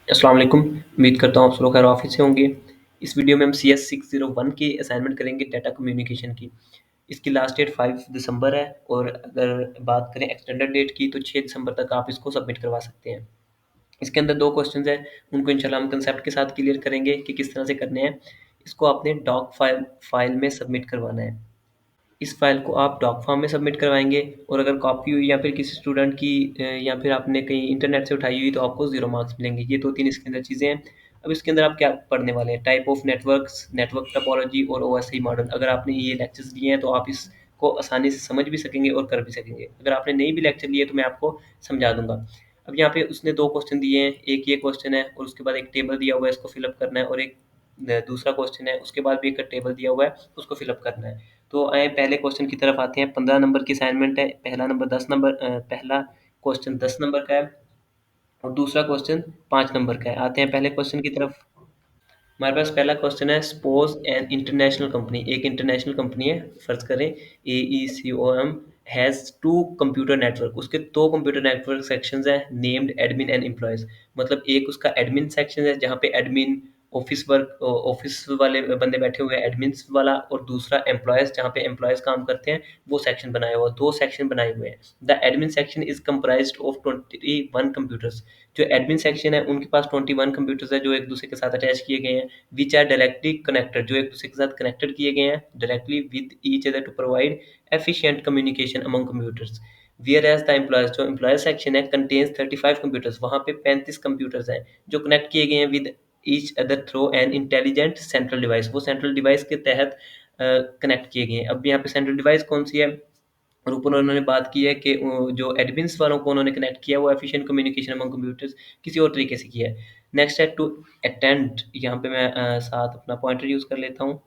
अस्सलाम वालेकुम। उम्मीद करता हूँ आप सब लोग खैर ऑफिस से होंगे। इस वीडियो में हम CS 601 की असाइनमेंट करेंगे डाटा कम्युनिकेशन की। इसकी लास्ट डेट 5 दिसंबर है और अगर बात करें एक्सटेंडेड डेट की तो 6 दिसंबर तक आप इसको सबमिट करवा सकते हैं। इसके अंदर 2 क्वेश्चन्स हैं, उनको इंशाल्लाह हम कांसेप्ट के साथ क्लियर करेंगे कि किस तरह से करने हैं। इसको आपने डॉक फाइल में सबमिट करवाना है। इस फाइल को आप डॉक फॉर्म में सबमिट करवाएँगे और अगर कॉपी हुई या फिर किसी स्टूडेंट की या फिर आपने कहीं इंटरनेट से उठाई हुई तो आपको 0 मार्क्स मिलेंगे। ये 2-3 इसके अंदर चीज़ें हैं। अब इसके अंदर आप क्या पढ़ने वाले हैं? Type of networks, network topology और ओएसआई मॉडल। अगर आपने ये लेक्चर्स लिए हैं तो आप इसको आसानी से समझ भी सकेंगे और कर भी सकेंगे। अगर आपने नहीं भी लेक्चर लिए तो मैं आपको समझा दूँगा। अब यहाँ पे उसने 2 क्वेश्चन दिए हैं, एक ये क्वेश्चन है और उसके बाद एक टेबल दिया हुआ है, इसको फिल अप करना है और एक दूसरा क्वेश्चन है, उसके बाद भी एक टेबल दिया हुआ है, उसको फिल अप करना है। तो आए पहले क्वेश्चन की तरफ आते हैं। 15 नंबर की असाइनमेंट है। पहला क्वेश्चन 10 नंबर का है और दूसरा क्वेश्चन 5 नंबर का है। आते हैं पहले क्वेश्चन की तरफ। हमारे पास पहला क्वेश्चन है, सपोज एन इंटरनेशनल कंपनी, एक इंटरनेशनल कंपनी है, फर्ज करें AECOM has two computer network, उसके दो कंप्यूटर नेटवर्क सेक्शंस हैं, नेम्ड एडमिन एंड एम्प्लॉयज। मतलब एक उसका एडमिन सेक्शन है जहाँ पे एडमिन ऑफिस वाले बंदे बैठे हुए हैं, एडमिन्स वाला, और दूसरा एम्प्लॉयज जहाँ पे एम्प्लॉयज काम करते हैं, वो सेक्शन बनाया हुआ, दो सेक्शन बनाए हुए हैं। The admin section is comprised of 21 computers. जो एडमिन सेक्शन है उनके पास 21 कंप्यूटर्स है जो एक दूसरे के साथ अटैच किए गए हैं, विच आर डायरेक्टली कनेक्टेड, जो एक दूसरे के साथ कनेक्टेड किए गए हैं directly with each other to provide efficient communication among computers. Whereas the employees, जो एम्प्लॉयज सेक्शन है, कंटेन्स 35 कंप्यूटर्स, वहाँ पे 35 कंप्यूटर्स हैं जो कनेक्ट किए गए हैं with each other through an intelligent central device, वो सेंट्रल डिवाइस के तहत कनेक्ट किए गए हैं। अब यहाँ पे सेंट्रल डिवाइस कौन सी है, और ऊपर उन्होंने बात की है कि जो एडमिन्स वालों को उन्होंने कनेक्ट किया वो एफिशिएंट कम्युनिकेशन अमंग कंप्यूटर्स किसी और तरीके से किया है। नेक्स्ट है टू अटेंड, यहाँ पे मैं साथ अपना पॉइंटर यूज़ कर लेता हूँ।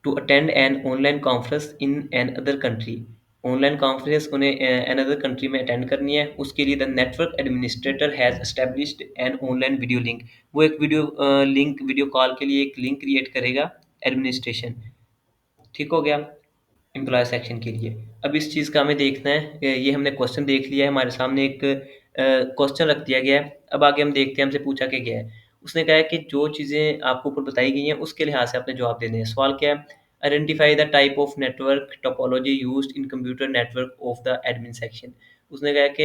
To attend an online conference in another country, online conference उन्हें एन अदर कंट्री में अटेंड करनी है, उसके लिए the network administrator has established an online video link, वो एक वीडियो कॉल के लिए एक लिंक क्रिएट करेगा एडमिनिस्ट्रेशन। ठीक हो गया एम्प्लॉय सेक्शन के लिए। अब इस चीज़ का हमें देखना है, ये हमने क्वेश्चन देख लिया है, हमारे सामने एक क्वेश्चन रख दिया गया है। अब आगे हम देखते हैं हमसे पूछा क्या गया है। उसने कहा है कि जो चीज़ें आपको ऊपर बताई गई हैं उसके लिहाज से आपने जवाब देने हैं। सवाल क्या है, identify the type of network topology used in computer network of the admin section. उसने कहा कि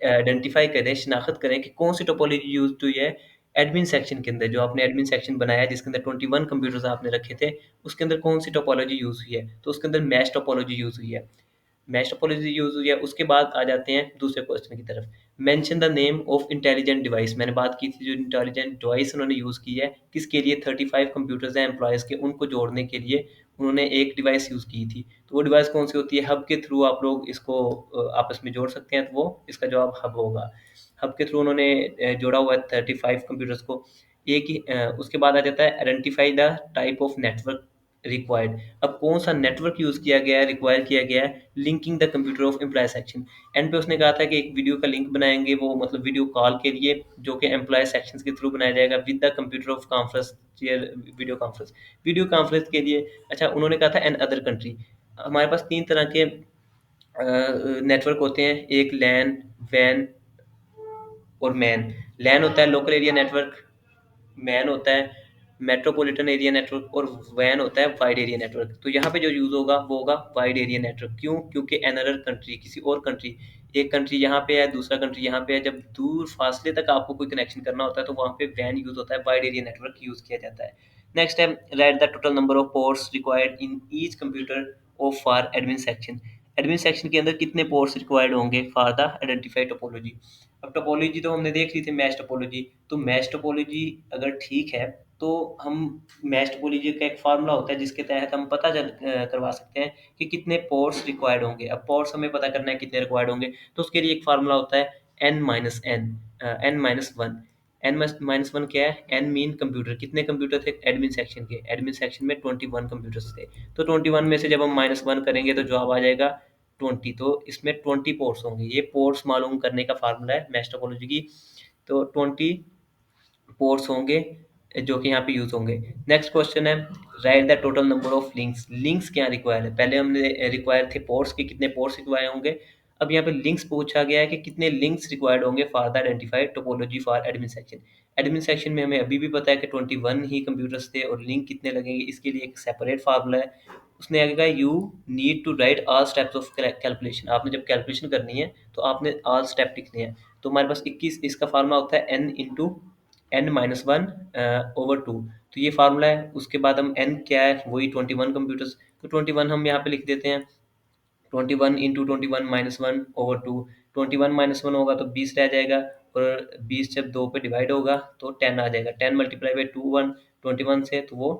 आइडेंटिफाई करें, शिनाख्त करें कि कौन सी टोपोलॉजी यूज़ हुई है एडमिन सेक्शन के अंदर, जो आपने एडमिन सेक्शन बनाया है जिसके अंदर 21 कंप्यूटर्स आपने रखे थे, उसके अंदर कौन सी टोपोलॉजी यूज़ हुई है। तो उसके अंदर मैश टोपोलॉजी यूज़ हुई है। मैश टोपोलॉजी यूज़ हुई है। उसके बाद आ जाते हैं दूसरे क्वेश्चन की तरफ। Mention the name of intelligent device, मैंने बात की थी जो इंटेलिजेंट डिवाइस उन्होंने यूज़ की है किसके लिए, 35 कंप्यूटर्स हैं एम्प्लॉयज़ के, उनको जोड़ने के लिए उन्होंने एक डिवाइस यूज़ की थी। तो वो डिवाइस कौन सी होती है, हब के थ्रू आप लोग इसको आपस में जोड़ सकते हैं, तो वो इसका जवाब हब होगा। हब के थ्रू उन्होंने जोड़ा हुआ है 35 कंप्यूटर्स को। एक ही उसके बाद आ जाता है identify the type of network required. अब कौन सा नेटवर्क यूज़ किया गया है, रिक्वायर किया गया है, linking the computer of employ section. End पे उसने कहा था कि एक वीडियो का लिंक बनाएंगे, वो मतलब वीडियो कॉल के लिए, जो कि एम्प्लॉय सेक्शंस के थ्रू बनाया जाएगा with the computer of conference, video conference के लिए। अच्छा, उन्होंने कहा था एन अदर कंट्री। हमारे पास 3 तरह के नेटवर्क होते हैं, एक लैन, वैन और मैन। लैन होता है लोकल एरिया नेटवर्क, मैन होता है मेट्रोपॉलिटन एरिया नेटवर्क, और वैन होता है वाइड एरिया नेटवर्क। तो यहाँ पे जो यूज़ होगा वो होगा वाइड एरिया नेटवर्क। क्यों? क्योंकि अनदर कंट्री, किसी और कंट्री, एक कंट्री यहाँ पे है, दूसरा कंट्री यहाँ पे है, जब दूर फासले तक आपको कोई कनेक्शन करना होता है तो वहाँ पे वैन यूज़ होता है, वाइड एरिया नेटवर्क यूज़ किया जाता है। नेक्स्ट है right the total number of ports required in each computer of for admin section. Admin section के अंदर कितने पोर्ट्स रिक्वायर्ड होंगे फॉर द आइडेंटिफाई टोपोलॉजी। अब टोपोलॉजी तो हमने देख ली थी मैच टोपोलॉजी। तो मैच टोपोलॉजी अगर ठीक है तो हम मैच टोपोलॉजी का एक फार्मूला होता है जिसके तहत हम पता करवा सकते हैं कि कितने पोर्ट्स रिक्वायर्ड होंगे। अब पोर्ट्स हमें पता करना है कितने रिक्वायर्ड होंगे, तो उसके लिए एक फार्मूला होता है N minus N, N minus one. N minus one क्या है, एन मीन कंप्यूटर, कितने कंप्यूटर थे एडमिन सेक्शन के, एडमिन सेक्शन में 21 कंप्यूटर्स थे। तो 21 में से जब हम माइनस वन करेंगे तो जवाब आ जाएगा 20। तो इसमें 20 पोर्ट्स होंगे, ये पोर्ट्स मालूम करने का फार्मूला है मैच टोपोलॉजी की। तो 20 पोर्ट्स होंगे जो कि यहाँ पे यूज होंगे। नेक्स्ट क्वेश्चन है right the total number of links. Links क्या रिक्वायर है, पहले हमने रिक्वायर थे पोर्ट्स के, कितने पोर्ट्स रिक्वायर होंगे। अब यहाँ पे लिंक्स पूछा गया है कि कितने लिंक्स रिक्वायर्ड होंगे for the identified topology for admin section. Admin section में हमें अभी भी पता है कि 21 ही कंप्यूटर्स थे और लिंक कितने लगेंगे इसके लिए एक सेपरेट फार्मूला है। उसने आगे कहा you need to write all steps of calculation. आपने जब कैलकुलेशन करनी है तो आपने ऑल स्टेप लिखने हैं। तो हमारे पास 21 इसका फार्मूला होता है n into N minus one over two. तो ये फार्मूला है। उसके बाद हम n क्या है वही 21 कंप्यूटर्स। तो 21 हम यहाँ पे लिख देते हैं 21 into 21 minus one over two. 21 minus one होगा तो 20 रह जाएगा और 20 जब 2 पे डिवाइड होगा तो 10 आ जाएगा। 10 मल्टीप्लाई बाई टू वन 21 से तो वो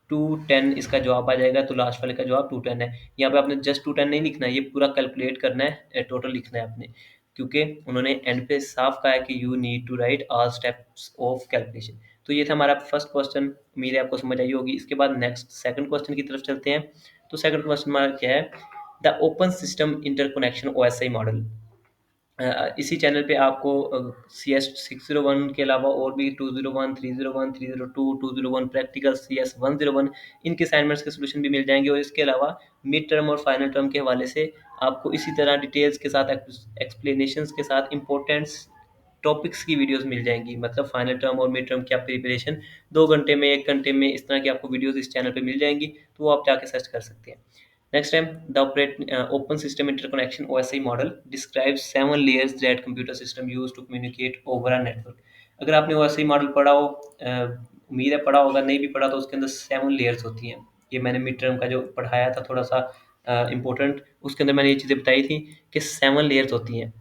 210 इसका जवाब आ जाएगा। तो लास्ट वाले का जवाब 210 है। यहाँ पे आपने जस्ट 210 नहीं लिखना है, ये पूरा कैलकुलेट करना है, टोटल लिखना है आपने, क्योंकि उन्होंने एंड पे साफ कहा है कि you need to write all steps of calculation. तो ये था हमारा फर्स्ट क्वेश्चन। उम्मीद है आपको समझ आई होगी। इसके बाद नेक्स्ट सेकंड क्वेश्चन की तरफ चलते हैं। तो सेकंड क्वेश्चन हमारा क्या है, the open system interconnection OSI model. इसी चैनल पे आपको सी एस 601 के अलावा और भी 201, 301, 302, 201 प्रैक्टिकल, सी एस 101 इनके असाइनमेंट्स के सोल्यूशन भी मिल जाएंगे। और इसके अलावा मिड टर्म और फाइनल टर्म के हवाले से आपको इसी तरह डिटेल्स के साथ एक्सप्लेनेशंस के साथ इंपॉर्टेंट टॉपिक्स की वीडियोस मिल जाएंगी। मतलब फाइनल टर्म और मिड टर्म की आप प्रिपरेशन 2 घंटे में 1 घंटे में इस तरह की आपको वीडियोस इस चैनल पे मिल जाएंगी, तो वो आप जाके सर्च कर सकते हैं। Next time, the open system interconnection OSI model describes 7 layers that computer system use to communicate over a network. अगर आपने OSI मॉडल पढ़ा हो, उम्मीद है पढ़ा होगा, नहीं भी पढ़ा तो उसके अंदर 7 लेयर्स होती हैं। ये मैंने मिड टर्म का जो पढ़ाया था थोड़ा सा इम्पोर्टेंट, उसके अंदर मैंने ये चीज़ें बताई थी कि 7 लेयर्स होती हैं।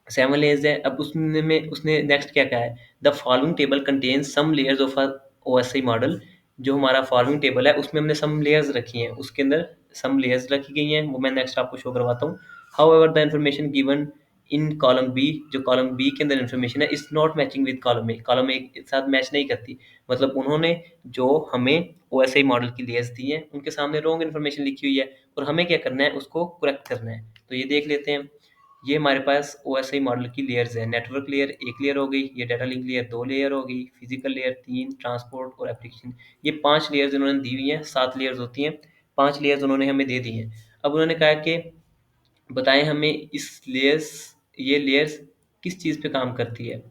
7 लेयर्स है। अब उसने नेक्स्ट क्या कहा है, the following table contains some layers of a OSI model. जो हमारा फॉलोइंग टेबल है उसमें हमने सम लेयर्स रखी हैं, उसके अंदर सम लेयर्स रखी गई हैं, वो मैं नेक्स्ट आपको शो करवाता हूँ। However the information given in column B, जो कॉलम बी के अंदर इन्फॉर्मेशन है, is not matching with column A. Column A के साथ मैच नहीं करती। मतलब उन्होंने जो हमें ओएसआई मॉडल की लेयर्स दी हैं उनके सामने रॉन्ग इन्फॉर्मेशन लिखी हुई है और हमें क्या करना है, उसको करेक्ट करना है। तो ये देख लेते हैं। ये हमारे पास ओएसआई मॉडल की लेयर्स है। नेटवर्क लेयर एक लेयर हो गई, ये डाटा लिंक लेयर 2 लेयर हो गई, फिजिकल लेयर 3, ट्रांसपोर्ट और एप्लीकेशन ये 5 लेयर्स उन्होंने दी हुई हैं। 7 लेयर्स होती हैं, 5 लेयर्स उन्होंने हमें दे दी हैं। अब उन्होंने कहा कि बताएं हमें इस लेयर्स ये लेयर्स किस चीज़ पे काम करती है,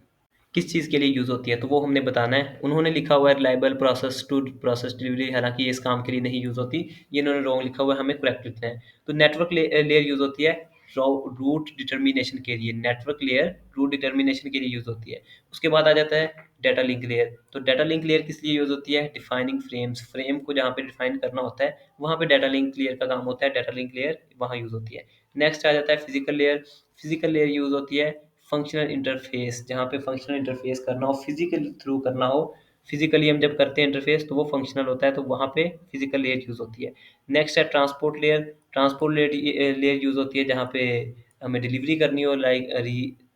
किस चीज़ के लिए यूज़ होती है, तो वो हमने बताना है। उन्होंने लिखा हुआ है reliable process to process delivery, हालांकि ये इस काम के लिए नहीं यूज़ होती, ये इन्होंने रॉन्ग लिखा हुआ है, हमें करेक्ट लिखना है। तो नेटवर्क लेयर यूज़ होती है रूट डिटर्मिनेशन के लिए। नेटवर्क लेयर रूट डिटर्मिनेशन के लिए यूज़ होती है। उसके बाद आ जाता है डाटा लिंक लेयर। तो डाटा लिंक लेयर किस लिए यूज़ होती है, डिफाइनिंग फ्रेम्स, फ्रेम को जहाँ पे डिफाइन करना होता है वहाँ पे डाटा लिंक लेयर का काम होता है, डाटा लिंक लेयर वहाँ यूज़ होती है। नेक्स्ट आ जाता है physical layer. Physical layer use होती है फंक्शनल इंटरफेस, जहाँ पे फंक्शनल इंटरफेस करना हो, फिजिकल थ्रू करना हो। फिजिकली हम जब करते हैं इंटरफेस तो वो फंक्शनल होता है, तो वहाँ पे फिजिकल लेयर यूज़ होती है। नेक्स्ट है transport layer. Transport layer use होती है जहाँ पे हमें डिलीवरी करनी हो, like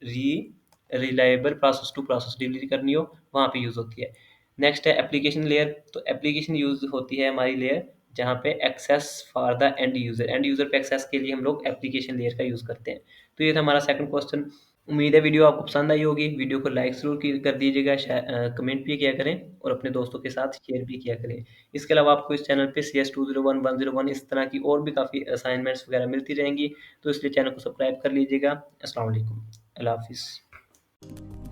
re reliable process to process delivery करनी हो, वहाँ पे यूज़ होती है। नेक्स्ट है एप्लीकेशन लेयर। तो एप्लीकेशन यूज़ होती है हमारी लेयर जहाँ पे access for the end user, end user पे एक्सेस के लिए हम लोग एप्लीकेशन लेयर का यूज़ करते हैं। तो ये था हमारा सेकंड क्वेश्चन। उम्मीद है वीडियो आपको पसंद आई होगी। वीडियो को लाइक ज़रूर कर दीजिएगा, कमेंट भी किया करें और अपने दोस्तों के साथ शेयर भी किया करें। इसके अलावा आपको इस चैनल पे CS 201, 101 इस तरह की और भी काफ़ी असाइनमेंट्स वगैरह मिलती रहेंगी, तो इसलिए चैनल को सब्सक्राइब कर लीजिएगा। अस्सलाम वालेकुम, अल्लाह हाफ़िज़।